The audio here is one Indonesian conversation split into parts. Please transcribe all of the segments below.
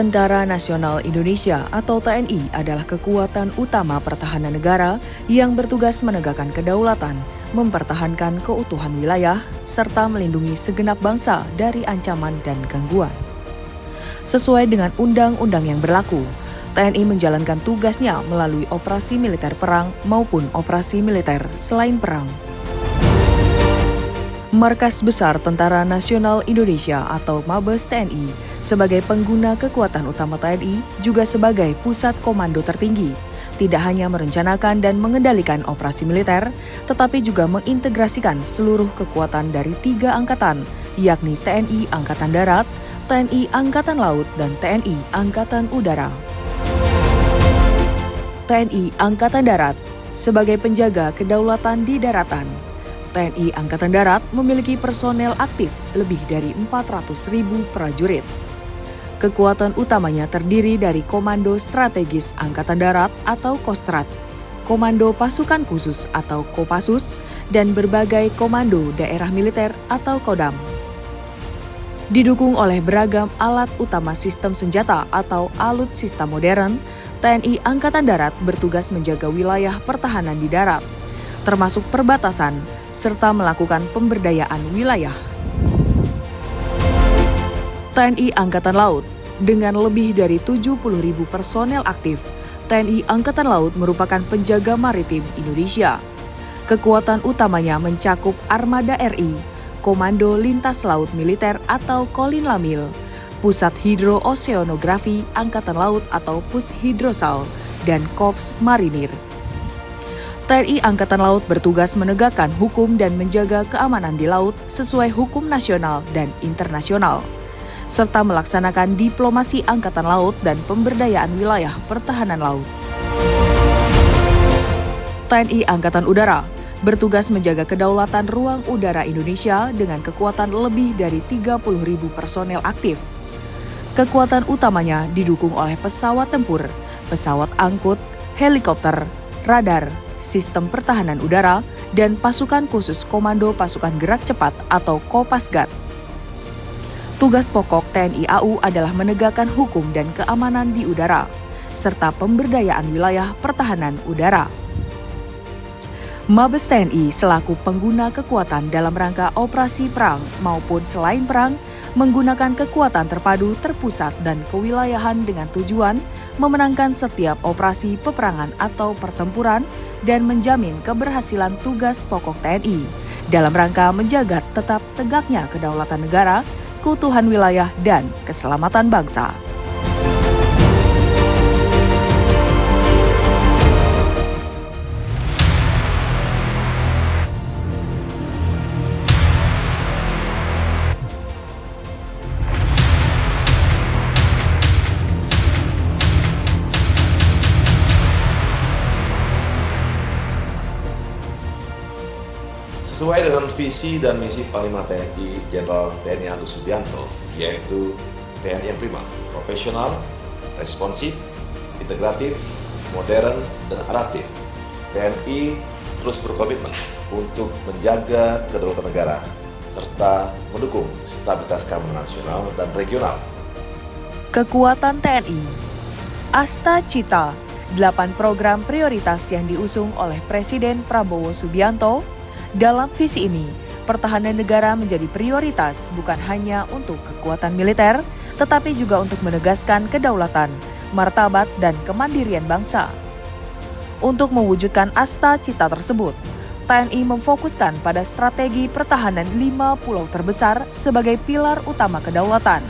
Tentara Nasional Indonesia atau TNI adalah kekuatan utama pertahanan negara yang bertugas menegakkan kedaulatan, mempertahankan keutuhan wilayah, serta melindungi segenap bangsa dari ancaman dan gangguan. Sesuai dengan undang-undang yang berlaku, TNI menjalankan tugasnya melalui operasi militer perang maupun operasi militer selain perang. Markas Besar Tentara Nasional Indonesia atau Mabes TNI sebagai pengguna kekuatan utama TNI juga sebagai pusat komando tertinggi, tidak hanya merencanakan dan mengendalikan operasi militer, tetapi juga mengintegrasikan seluruh kekuatan dari 3 angkatan, yakni TNI Angkatan Darat, TNI Angkatan Laut, dan TNI Angkatan Udara. TNI Angkatan Darat sebagai penjaga kedaulatan di daratan. TNI Angkatan Darat memiliki personel aktif lebih dari 400.000 prajurit. Kekuatan utamanya terdiri dari Komando Strategis Angkatan Darat atau Kostrad, Komando Pasukan Khusus atau Kopassus, dan berbagai komando daerah militer atau Kodam. Didukung oleh beragam alat utama sistem senjata atau alutsista modern, TNI Angkatan Darat bertugas menjaga wilayah pertahanan di darat, termasuk perbatasan, serta melakukan pemberdayaan wilayah. TNI Angkatan Laut, dengan lebih dari 70.000 personel aktif, TNI Angkatan Laut merupakan penjaga maritim Indonesia. Kekuatan utamanya mencakup Armada RI, Komando Lintas Laut Militer atau Kolinlamil, Pusat Hidrooseanografi Angkatan Laut atau Pushidrosal, dan Korps Marinir. TNI Angkatan Laut bertugas menegakkan hukum dan menjaga keamanan di laut sesuai hukum nasional dan internasional, serta melaksanakan diplomasi angkatan laut dan pemberdayaan wilayah pertahanan laut. TNI Angkatan Udara bertugas menjaga kedaulatan ruang udara Indonesia dengan kekuatan lebih dari 30.000 personel aktif. Kekuatan utamanya didukung oleh pesawat tempur, pesawat angkut, helikopter, radar, sistem pertahanan udara, dan pasukan khusus Komando Pasukan Gerak Cepat atau Kopasgat. Tugas pokok TNI AU adalah menegakkan hukum dan keamanan di udara, serta pemberdayaan wilayah pertahanan udara. Mabes TNI selaku pengguna kekuatan dalam rangka operasi perang maupun selain perang, menggunakan kekuatan terpadu, terpusat, dan kewilayahan dengan tujuan memenangkan setiap operasi peperangan atau pertempuran dan menjamin keberhasilan tugas pokok TNI dalam rangka menjaga tetap tegaknya kedaulatan negara, keutuhan wilayah, dan keselamatan bangsa. Sesuai dengan visi dan misi Panglima TNI Jenderal TNI Agus Subianto, yaitu TNI yang prima, profesional, responsif, integratif, modern, dan adaptif. TNI terus berkomitmen untuk menjaga kedaulatan negara serta mendukung stabilitas keamanan nasional dan regional. Kekuatan TNI. Asta Cita, 8 program prioritas yang diusung oleh Presiden Prabowo Subianto. Dalam visi ini, pertahanan negara menjadi prioritas bukan hanya untuk kekuatan militer, tetapi juga untuk menegaskan kedaulatan, martabat, dan kemandirian bangsa. Untuk mewujudkan Asta Cita tersebut, TNI memfokuskan pada strategi pertahanan 5 pulau terbesar sebagai pilar utama kedaulatan: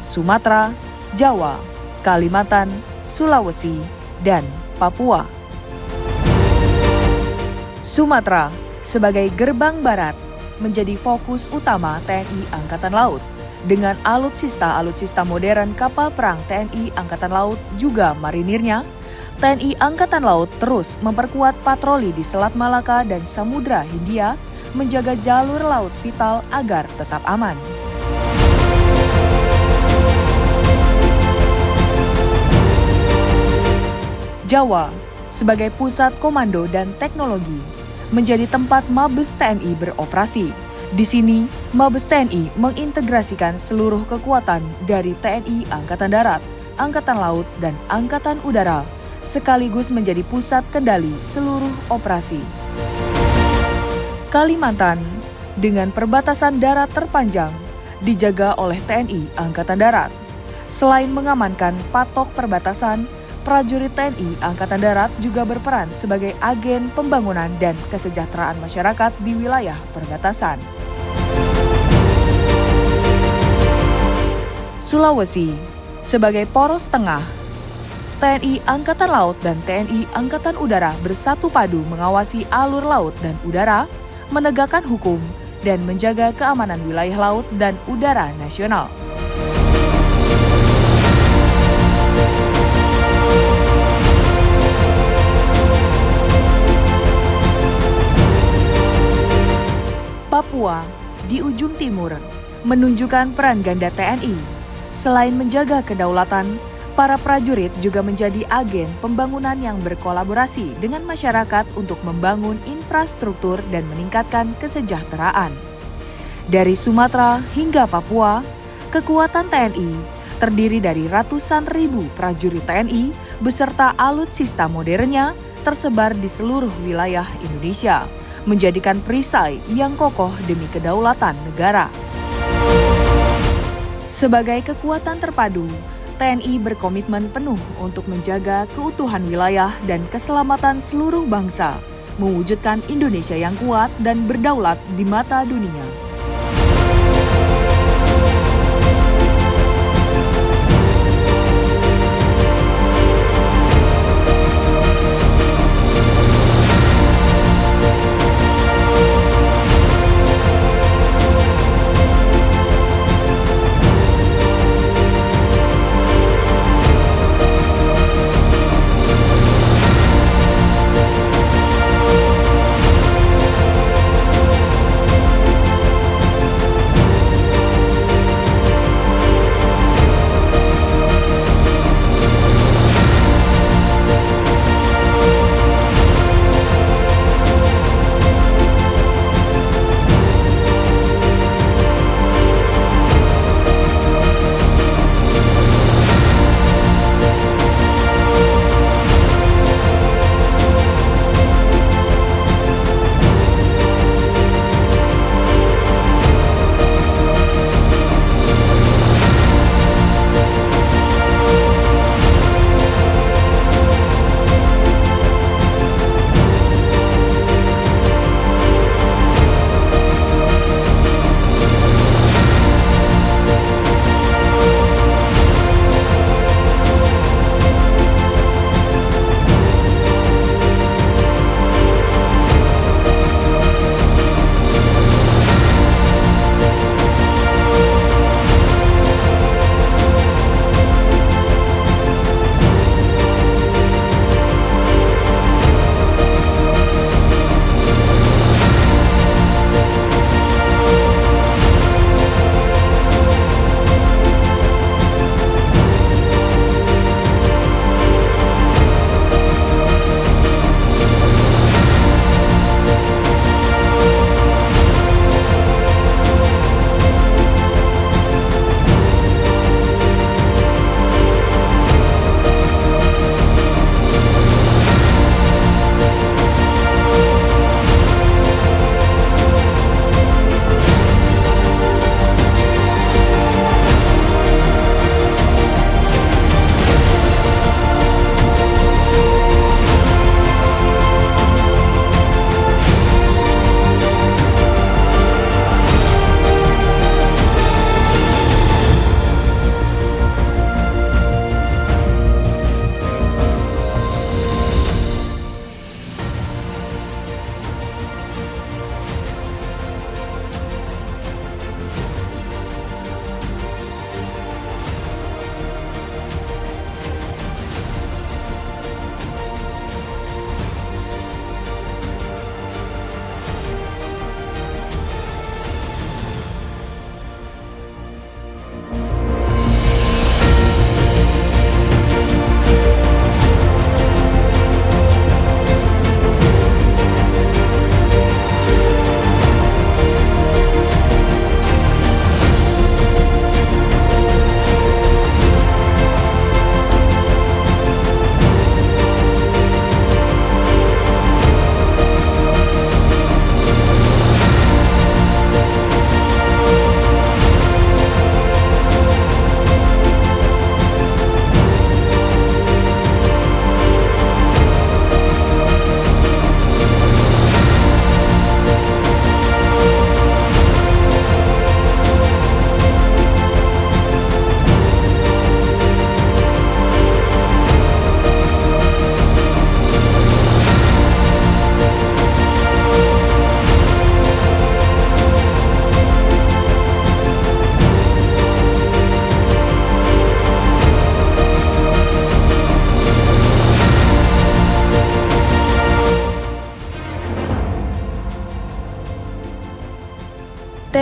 Sumatera, Jawa, Kalimantan, Sulawesi, dan Papua. Sumatera sebagai gerbang barat menjadi fokus utama TNI Angkatan Laut dengan alutsista modern kapal perang TNI Angkatan Laut juga marinirnya. TNI Angkatan Laut terus memperkuat patroli di Selat Malaka dan Samudra Hindia, menjaga jalur laut vital agar tetap aman. Jawa sebagai pusat komando dan teknologi menjadi tempat Mabes TNI beroperasi. Di sini, Mabes TNI mengintegrasikan seluruh kekuatan dari TNI Angkatan Darat, Angkatan Laut dan Angkatan Udara, sekaligus menjadi pusat kendali seluruh operasi. Kalimantan, dengan perbatasan darat terpanjang, dijaga oleh TNI Angkatan Darat. Selain mengamankan patok perbatasan, prajurit TNI Angkatan Darat juga berperan sebagai agen pembangunan dan kesejahteraan masyarakat di wilayah perbatasan. Sulawesi, sebagai poros tengah, TNI Angkatan Laut dan TNI Angkatan Udara bersatu padu mengawasi alur laut dan udara, menegakkan hukum, dan menjaga keamanan wilayah laut dan udara nasional. Papua, di ujung timur, menunjukkan peran ganda TNI. Selain menjaga kedaulatan, para prajurit juga menjadi agen pembangunan yang berkolaborasi dengan masyarakat untuk membangun infrastruktur dan meningkatkan kesejahteraan. Dari Sumatera hingga Papua, kekuatan TNI terdiri dari ratusan ribu prajurit TNI beserta alutsista modernnya tersebar di seluruh wilayah Indonesia, menjadikan perisai yang kokoh demi kedaulatan negara. Sebagai kekuatan terpadu, TNI berkomitmen penuh untuk menjaga keutuhan wilayah dan keselamatan seluruh bangsa, mewujudkan Indonesia yang kuat dan berdaulat di mata dunia.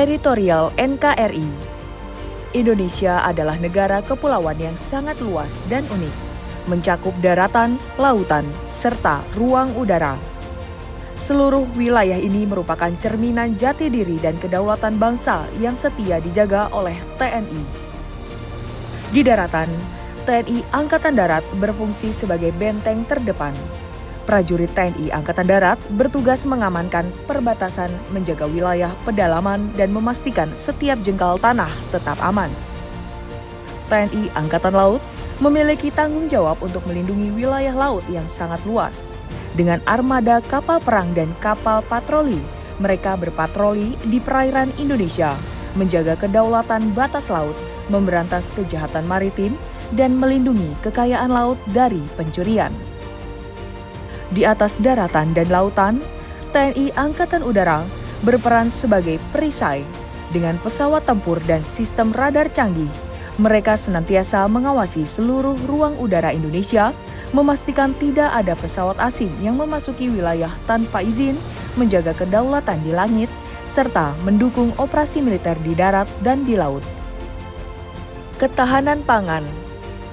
Teritorial NKRI. Indonesia adalah negara kepulauan yang sangat luas dan unik, mencakup daratan, lautan, serta ruang udara. Seluruh wilayah ini merupakan cerminan jati diri dan kedaulatan bangsa yang setia dijaga oleh TNI. Di daratan, TNI Angkatan Darat berfungsi sebagai benteng terdepan. Prajurit TNI Angkatan Darat bertugas mengamankan perbatasan, menjaga wilayah pedalaman, dan memastikan setiap jengkal tanah tetap aman. TNI Angkatan Laut memiliki tanggung jawab untuk melindungi wilayah laut yang sangat luas. Dengan armada kapal perang dan kapal patroli, mereka berpatroli di perairan Indonesia, menjaga kedaulatan batas laut, memberantas kejahatan maritim, dan melindungi kekayaan laut dari pencurian. Di atas daratan dan lautan, TNI Angkatan Udara berperan sebagai perisai. Dengan pesawat tempur dan sistem radar canggih, mereka senantiasa mengawasi seluruh ruang udara Indonesia, memastikan tidak ada pesawat asing yang memasuki wilayah tanpa izin, menjaga kedaulatan di langit, serta mendukung operasi militer di darat dan di laut. Ketahanan pangan.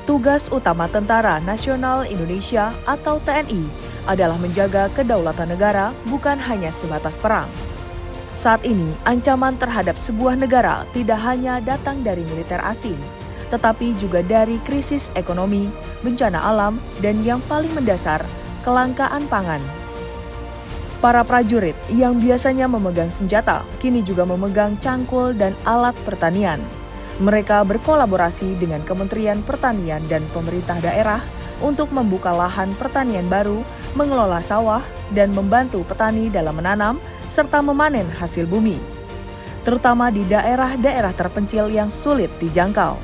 Tugas utama Tentara Nasional Indonesia atau TNI adalah menjaga kedaulatan negara, bukan hanya sebatas perang. Saat ini, ancaman terhadap sebuah negara tidak hanya datang dari militer asing, tetapi juga dari krisis ekonomi, bencana alam, dan yang paling mendasar, kelangkaan pangan. Para prajurit yang biasanya memegang senjata, kini juga memegang cangkul dan alat pertanian. Mereka berkolaborasi dengan Kementerian Pertanian dan pemerintah daerah untuk membuka lahan pertanian baru, mengelola sawah, dan membantu petani dalam menanam serta memanen hasil bumi, terutama di daerah-daerah terpencil yang sulit dijangkau.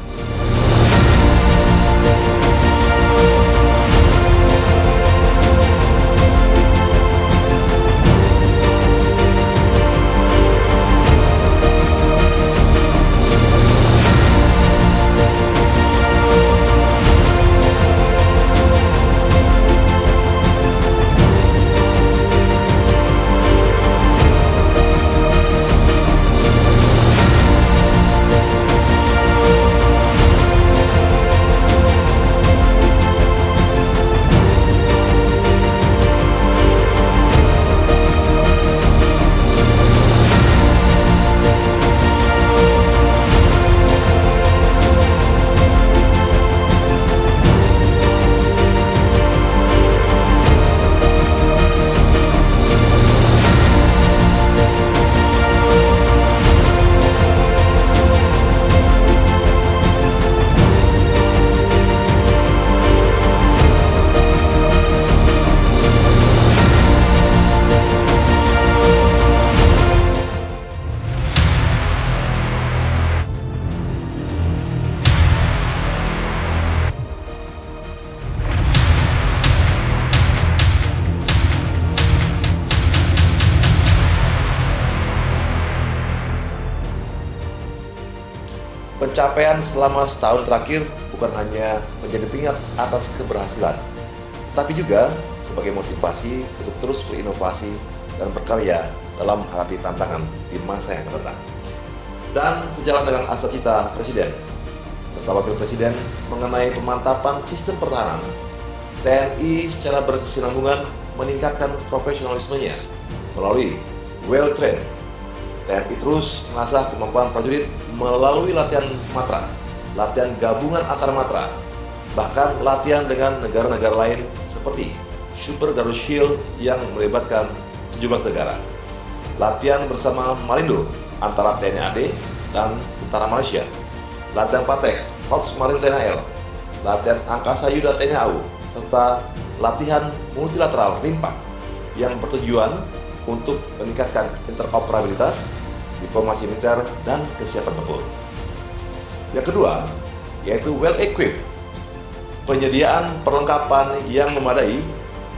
Pencapaian selama setahun terakhir bukan hanya menjadi pengingat atas keberhasilan, tapi juga sebagai motivasi untuk terus berinovasi dan berkarya dalam menghadapi tantangan di masa yang akan datang. Dan sejalan dengan asa cita Presiden serta Wakil Presiden mengenai pemantapan sistem pertahanan, TNI secara berkesinambungan meningkatkan profesionalismenya melalui well-trained. TNI terus mengasah kemampuan prajurit melalui latihan matra, latihan gabungan antar matra, bahkan latihan dengan negara-negara lain seperti Super Garuda Shield yang melibatkan 17 negara, latihan bersama Marindo antara TNI AD dan Tentara Malaysia, latihan Patek, Korps Marin TNI AL, latihan Angkasa Yuda TNI AU, serta latihan multilateral RIMPAC yang bertujuan untuk meningkatkan interoperabilitas, diplomasi militer, dan kesiapan tempur. Yang kedua, yaitu well-equipped. Penyediaan perlengkapan yang memadai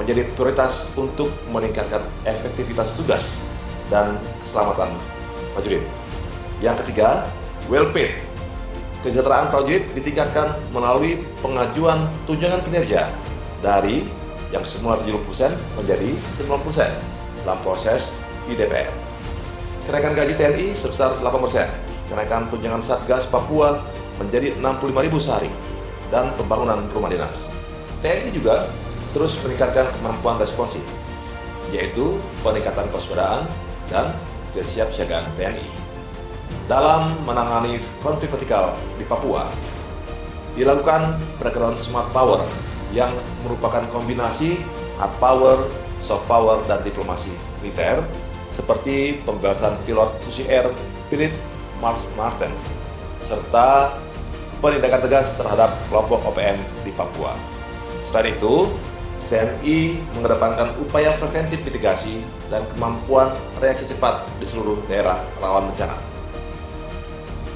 menjadi prioritas untuk meningkatkan efektivitas tugas dan keselamatan prajurit. Yang ketiga, well-paid. Kesejahteraan prajurit ditingkatkan melalui pengajuan tunjangan kinerja dari yang semula 70% menjadi 90% dalam proses di DPR. Kenaikan gaji TNI sebesar 8%, kenaikan tunjangan Satgas Papua menjadi 65.000 sehari, dan pembangunan rumah dinas. TNI juga terus meningkatkan kemampuan responsif, yaitu peningkatan kewaspadaan dan kesiapsiagaan TNI. Dalam menangani konflik vertikal di Papua, dilakukan pendekatan smart power yang merupakan kombinasi hard power, soft power, dan diplomasi militer, seperti pembebasan pilot Susi Air Philip Martens, serta penindakan tegas terhadap kelompok OPM di Papua. Selain itu, TNI mengedepankan upaya preventif mitigasi dan kemampuan reaksi cepat di seluruh daerah rawan bencana.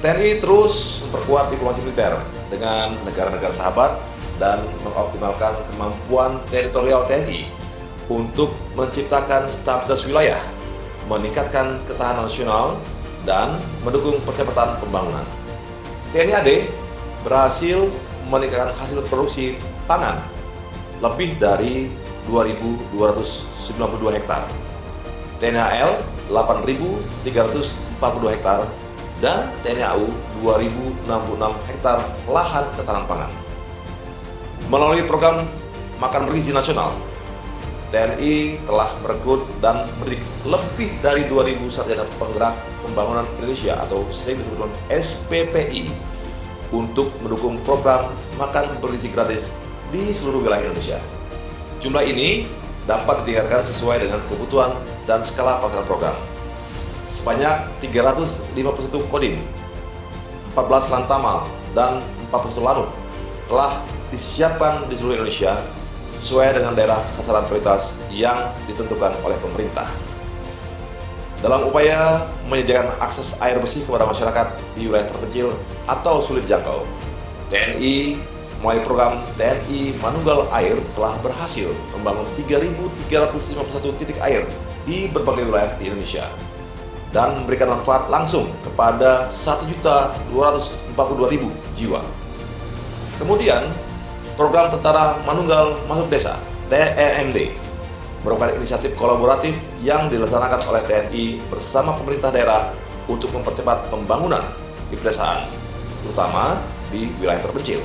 TNI terus memperkuat diplomasi militer dengan negara-negara sahabat dan mengoptimalkan kemampuan teritorial TNI untuk menciptakan stabilitas wilayah, meningkatkan ketahanan nasional, dan mendukung percepatan pembangunan. TNI AD berhasil meningkatkan hasil produksi pangan lebih dari 2.292 hektar, TNI AL 8.342 hektar, dan TNI AU 2.066 hektar lahan ketahanan pangan. Melalui program Makan Bergizi Nasional, TNI telah merekrut dan mendidik lebih dari 2.000 sarjana penggerak pembangunan Indonesia atau sering disebut SPPI untuk mendukung program makan bergizi gratis di seluruh wilayah Indonesia. Jumlah ini dapat ditingkatkan sesuai dengan kebutuhan dan skala pelaksanaan program. Sebanyak 351 kodim, 14 lantamal, dan 41 lanut telah disiapkan di seluruh Indonesia sesuai dengan daerah sasaran prioritas yang ditentukan oleh pemerintah. Dalam upaya menyediakan akses air bersih kepada masyarakat di wilayah terpencil atau sulit dijangkau, TNI melalui program TNI Manunggal Air telah berhasil membangun 3.351 titik air di berbagai wilayah di Indonesia dan memberikan manfaat langsung kepada 1.242.000 jiwa. Kemudian, program Tentara Manunggal Masuk Desa (TMD) merupakan inisiatif kolaboratif yang dilaksanakan oleh TNI bersama pemerintah daerah untuk mempercepat pembangunan di pedesaan, terutama di wilayah terpencil.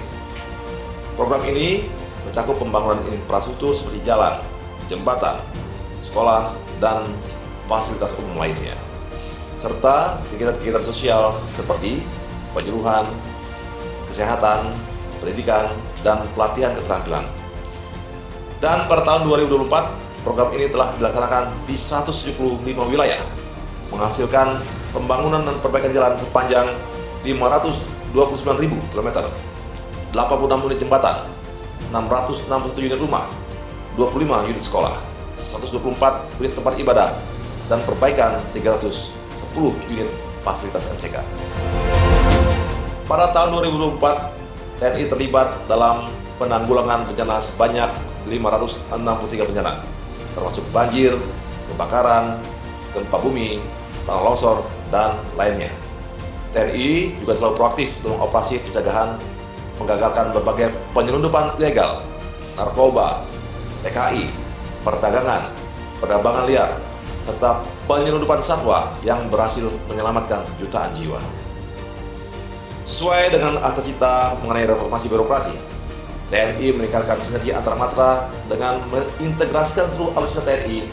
Program ini mencakup pembangunan infrastruktur seperti jalan, jembatan, sekolah, dan fasilitas umum lainnya, serta kegiatan-kegiatan sosial seperti penyuluhan, kesehatan, pendidikan, dan pelatihan keterampilan. Dan pada tahun 2024, program ini telah dilaksanakan di 175 wilayah, menghasilkan pembangunan dan perbaikan jalan sepanjang 529.000 km, 86 unit jembatan, 661 unit rumah, 25 unit sekolah, 124 unit tempat ibadah, dan perbaikan 310 unit fasilitas MCK. Pada tahun 2024, TNI terlibat dalam penanggulangan bencana sebanyak 563 bencana, termasuk banjir, kebakaran, gempa bumi, tanah longsor, dan lainnya. TNI juga selalu proaktif dalam operasi pencegahan, menggagalkan berbagai penyelundupan ilegal, narkoba, TKI, perdagangan, perdagangan liar, serta penyelundupan satwa yang berhasil menyelamatkan jutaan jiwa. Sesuai dengan cita mengenai reformasi birokrasi, TNI meningkatkan sinergi antar matra dengan mengintegrasikan seluruh alutsista TNI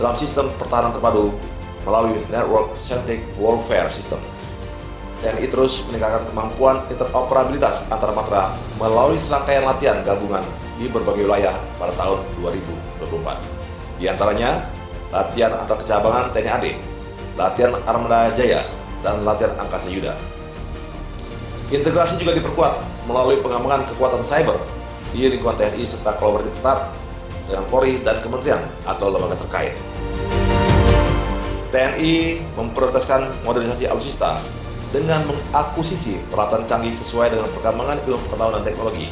dalam sistem pertahanan terpadu melalui Network Centric Warfare System. TNI terus meningkatkan kemampuan interoperabilitas antar matra melalui serangkaian latihan gabungan di berbagai wilayah pada tahun 2024. Di antaranya, latihan antar kecabangan TNI AD, latihan Armada Jaya, dan latihan Angkasa Yuda. Integrasi juga diperkuat melalui pengembangan kekuatan cyber di lingkungan TNI serta kolaborasi ketat dengan Polri dan kementerian atau lembaga terkait. TNI memprioritaskan modernisasi alutsista dengan mengakuisisi peralatan canggih sesuai dengan perkembangan ilmu pengetahuan dan teknologi.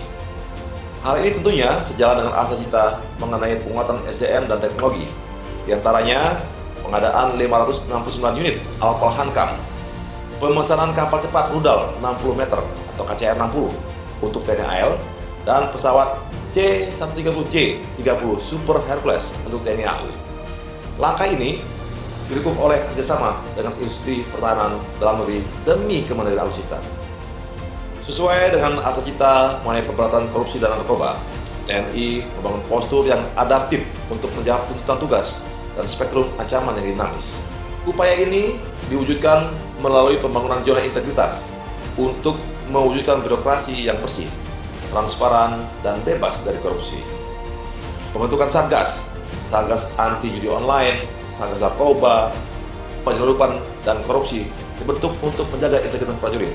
Hal ini tentunya sejalan dengan cita mengenai penguatan SDM dan teknologi, di antaranya pengadaan 569 unit Alpal Hankam, pemesanan kapal cepat rudal 60 meter atau KCR 60 untuk TNI AL, dan pesawat C-130J-30 Super Hercules untuk TNI AU. Langkah ini didukung oleh kerjasama dengan industri pertahanan dalam negeri demi kemandirian alutsista. Sesuai dengan cita mengenai pemberantasan korupsi dan narkoba, TNI membangun postur yang adaptif untuk menjawab tuntutan tugas dan spektrum ancaman yang dinamis. Upaya ini diwujudkan melalui pembangunan zona integritas untuk mewujudkan birokrasi yang bersih, transparan, dan bebas dari korupsi. Pembentukan Satgas anti judi online, Satgas narkoba, penyelundupan, dan korupsi dibentuk untuk menjaga integritas prajurit.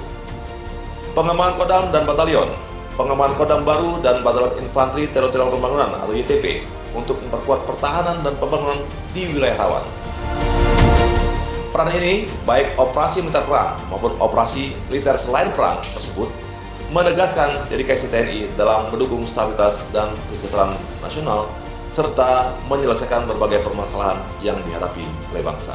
Pengembangan Kodam dan Batalion, pengembangan Kodam baru dan Batalion Infanteri Teritorial Pembangunan atau YTP untuk memperkuat pertahanan dan pembangunan di wilayah rawan. Peran ini, baik operasi militer perang maupun operasi militer selain perang tersebut, menegaskan dedikasi TNI dalam mendukung stabilitas dan kesejahteraan nasional serta menyelesaikan berbagai permasalahan yang dihadapi oleh bangsa.